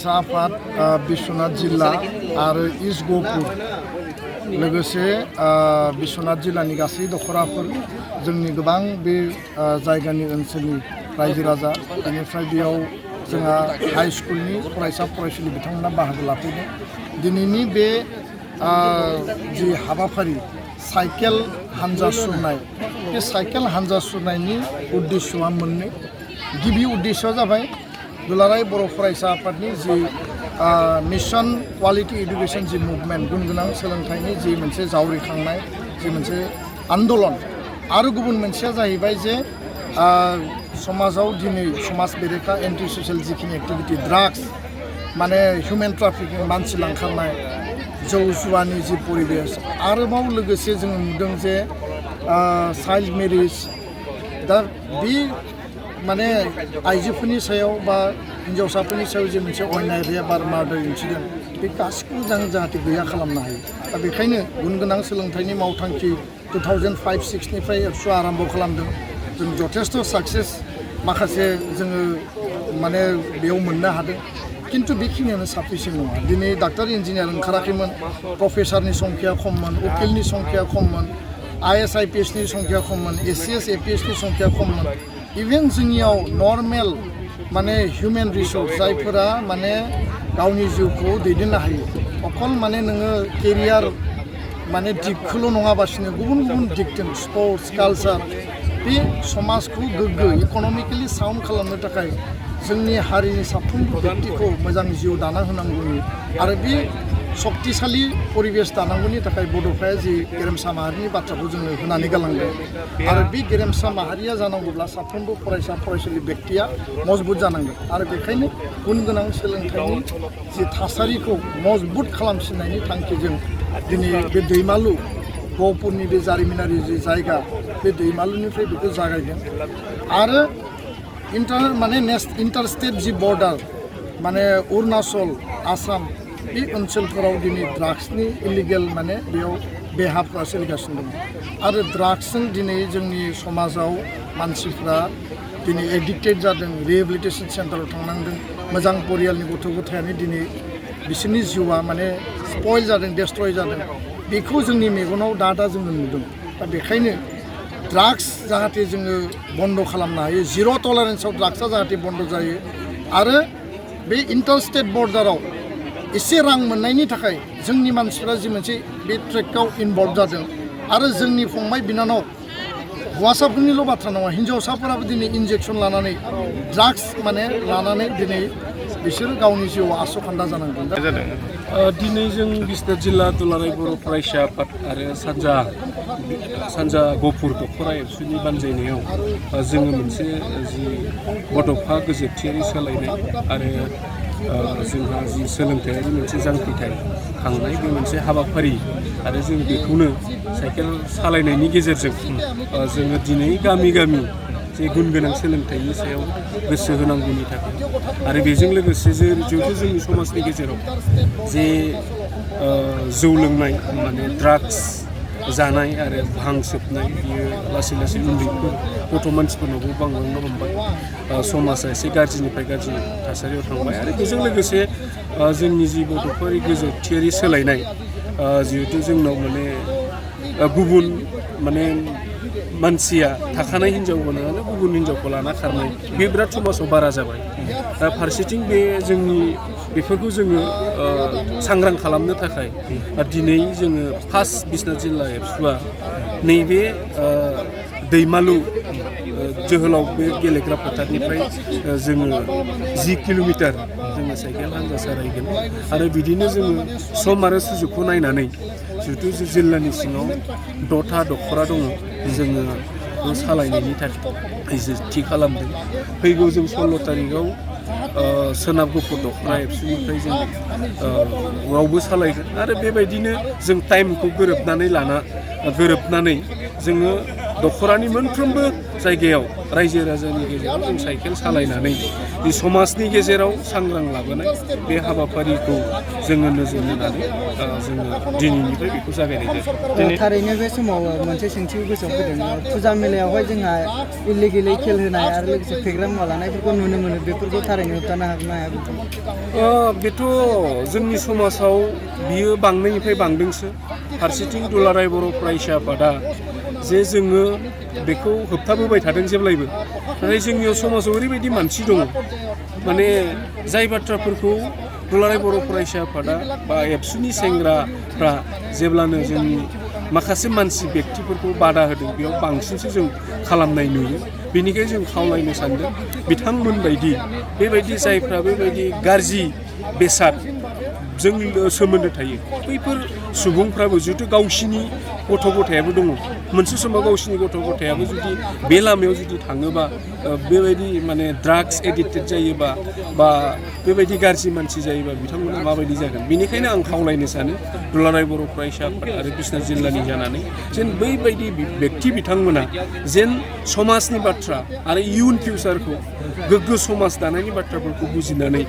फरायसा आफाद बिश्वनाथ जिल्ला आरो इस्ट गहपुर लोगोसे बिश्वनाथ जिल्लानि गासै दखराफोर जोंनि गोबां बे जायगानि ओनसोलनि रायजो राजा बेनिफ्राय बेयाव जोंहा हाई स्कुलनि फरायसा फरायसुलि बिथांमोना बाहागो लाफैदों दिनैनि बे जि हाबाफारि साइकेल हानजा सुरनाय बे साइकेल हानजा सुरनायनि उद्देश्यआ मोननै गिबि उद्देश्यआ जाबाय दुलाराय बर' फरायसा आफादनि जि मिशन क्वालिटी एडुकेशन जि मुभमेन्ट गुन गोनां सोलोंथाइनि जि मोनसे जावरिखांनाय जि मोनसे आन्दोलन आरो गुबुन मोनसेया जाहैबाय जे समाजाव दिनै समाज बेरेखा एन्टि ससियेल जिखिनि एक्टिभिटि ड्राग्स माने हिउमेन ट्राफिकिं मानसि लांखारनाय जौ जुवानि जि परिबेस आरोबाव लोगोसे जों नुदों जे चाइल्ड मेरिज दा बे माने आइजोफोरनि सायाव बा हिन्जावसाफोरनि सायाव जे मोनसे अयनाय रेप आरो मार्डार इन्सिडेन्ट बे गासिखौबो जों जाहाथे गैया खालामनो हायो दा बेखायनो गुन गोनां सोलोंथाइनि मावथांखि 2005-06निफ्राय एबसु आरम्भ खालामदों जों जथेस्थ' साक्सेस माखासे जोङो माने बेयाव मोननो हादों किन्तु बेखिनियानो साफिसियेन्ट नङा दिनै डाक्टार इन्जिनियार ओंखाराखैमोन प्रफेसारनि संख्या खममोन उकिलनि संख्या खममोन IAS IPSनि संख्या खममोन ACS APSनि संख्या खममोन इभेन जोंनियाव नर्मेल माने हिउमेन रिसोर्स जायफोरा माने गावनि जिउखौ दैदेननो हायो अकल माने नोङो केरियार माने दिगखौल' नङाबासिनो गुबुन गुबुन दिगजों स्पर्ट्स कालचार बे समाजखौ गोग्गो इक'नमिकेलि साउन्ड खालामनो थाखाय जोंनि हारिनि साफ्रोमबो व्यक्तिखौ मोजां जिउ दाना होनांगौनि आरो बे शक्तिशाली परिबेस दानांगौनि थाखाय बड'फाया जि गेरेमसा माहारिनि बाथ्राखौ जोंनो होनानै गालांदों आरो बे गेरेमसा माहारिया जानांगौब्ला साफ्रोमबो फरायसा फरायसुलि व्यक्तिया मजबुत जानांगोन आरो बेखायनो गुन गोनां सोलोंथाइनि जि थासारिखौ मजबुत खालामफिननायनि थांखिजों दिनै बे दैमालु गहपुरनि बे जारिमिनारि जि जायगा बे दैमालुनिफ्राय बेखौ जागायदों आरो इन्टारस्टेट जि बर्डार माने अरुणाचल आसाम बे ओनसोलफोराव दिनै ड्राग्सनि इलिगेल माने बेयाव बेहाफोरा सोलिगासिनो दं आरो ड्राग्सजों दिनै जोंनि समाजाव मानसिफ्रा दिनै एडिक्टेड जादों रिहेबिलिटेसन सेन्टाराव थांनांदों मोजां परियालनि गथ' गथायानो दिनै बिसोरनि जिउआ माने स्पइल जादों डेस्ट्रय जादों बेखौ जोंनि मेगनाव दा जोङो नुदों दा बेखायनो ड्राग्स जाहाथे जोङो बन्द खालामनो हायो जिर' टलारेन्सआव ड्राग्सआ जाहाथे बन्द जायो आरो बे इन्टारस्टेट बर्डाराव एसे रां मोननायनि थाखाय जोंनि मानसिफ्रा जि मोनसे बे ट्रेकआव इनभल्भ जादों आरो जोंनि फंबाय बिनानाव हौवासाफोरनिल' बाथ्रा नङा हिन्जावसाफोराबो दिनै इन्जेक्सन लानानै ड्राग्स माने लानानै दिनै बिसोर गावनि जिउआव आसखान्दा जानांगोन दिनै जों बिश्वनाथ जिल्ला दुलाराय बर' फरायसा आफाद आरो सानजा गहपुर दखरा एबसुनि बानजायनायाव जोङो मोनसे जि बड'फा गोजोनथियारि सोलायनाय आरो जोंहा जि सोलोंथायारि मोनसे जांख्रिथाय खांनाय बे मोनसे हाबाफारि आरो जों बेखौनो साइकेल सालायनायनि गेजेरजों जोङो दिनै गामि गामि जे गुन गोनां सोलोंथाइनि सायाव गोसो होनांगौनि थाखाय आरो बेजों लोगोसे जिहेतु जोंनि समाजनि गेजेराव जे जौ लोंनाय माने ड्राग्स जानाय आरो भां सोबनाय बियो लासै लासै उन्दैफोर गथ' मानसिफोरनावबो बांलांनो हमबाय समाजा एसे गाज्रिनिफ्राय गाज्रि थासारियाव थांबाय आरो बेजों लोगोसे जोंनि जि बड'फारि गोजोनथियारि सोलायनाय जिहेतु जोंनाव माने गुबुन माने मानसिया थाखानाय हिन्जाव गोनाङानो गुबुन हिन्जावखौ लाना खारनाय बे बिराद समाजाव बारा जाबाय दा फारसेथिं बे जोंनि बेफोरखौ जोङो सांग्रां खालामनो थाखाय दिनै जोङो फार्स्ट बिश्वनाथ जिल्ला एबसुआ नैबे दैमालु जोहोलाव बे गेलेग्रा फोथारनिफ्राय जोङो 10 किल'मिटार जोङो साइकेल हानजा सालायगोन आरो बिदिनो जोङो सम आरो सुजुगखौ नायनानै जिहेतु जिल्लानि सिङाव 6था दखरा दङ जोङो सालायनायनि थाखाय थि खालामदों फैगौ जों 16 तारिखआव सोनाब गहपुर दखरा एबसुनिफ्राय जों रावबो सालायगोन आरो बेबायदिनो जों टाइमखौ गोरोबनानै जोङो दखरानि मोनफ्रोमबो जायगायाव रायजो राजानि गेजेराव जों साइकेल सालायनानै जि समाजनि गेजेराव सांग्रां लाबोनाय बे हाबाफारिखौ जोङो नोजोर होनानै जोङो दिनैनिफ्राय बेखौ जागायनाय जादों। थारैनो बे समाव मोनसे सोंथि गोसोआव फैदों फुजा मेलायावहाय जोंहा इलिगेलै खेल होनाय आरो लोगोसे फेग्रा मुवा लानायफोरखौ नुनो मोनो बेफोरखौ थारैनो होबथानो हागोन ना हाया? बेथ' जोंनि समाजाव बियो बांनायनिफ्राय बांदोंसो फारसेथिं दुलाराय बर' फरायसा आफादा जे जोङो बेखौ होबथाबोबाय थादों जेब्लायबो नाथाय जोंनियाव समाजाव ओरैबायदि मानसि दङ माने जाय बाथ्राफोरखौ दुलाराय बर' फरायसा आफादा बा एबसुनि सेंग्राफ्रा जेब्लानो जोंनि माखासे मानसि व्यक्तिफोरखौ बादा होदों बेयाव बांसिनसो जों खालामनाय नुयो बेनिखायनो जों खावलायनो सानदों बिथांमोन बायदि बेबायदि जायफ्रा बेबायदि गाज्रि बेसाद जों सोमोन्दो थायो बैफोर सुबुंफ्राबो जिहेतु गावसिनि गथ' गथायाबो दङ मोनसे समाव गावसिनि गथ' गथायाबो जुदि बे लामायाव जुदि थाङोबा बेबायदि माने ड्राग्स एडिक्टेड जायोबा बा बेबायदि गाज्रि मानसि जायोबा बिथांमोना माबायदि जागोन बेनिखायनो आं खावलायनो सानो दुलाराय बर' फरायसा आफाद आरो बिश्वनाथ जिल्लानि जानानै जेन बैबायदि व्यक्ति बिथांमोना जेन समाजनि बाथ्रा आरो इयुन फिउचारखौ गोग्गो समाज दानायनि बाथ्राफोरखौ बुजिनानै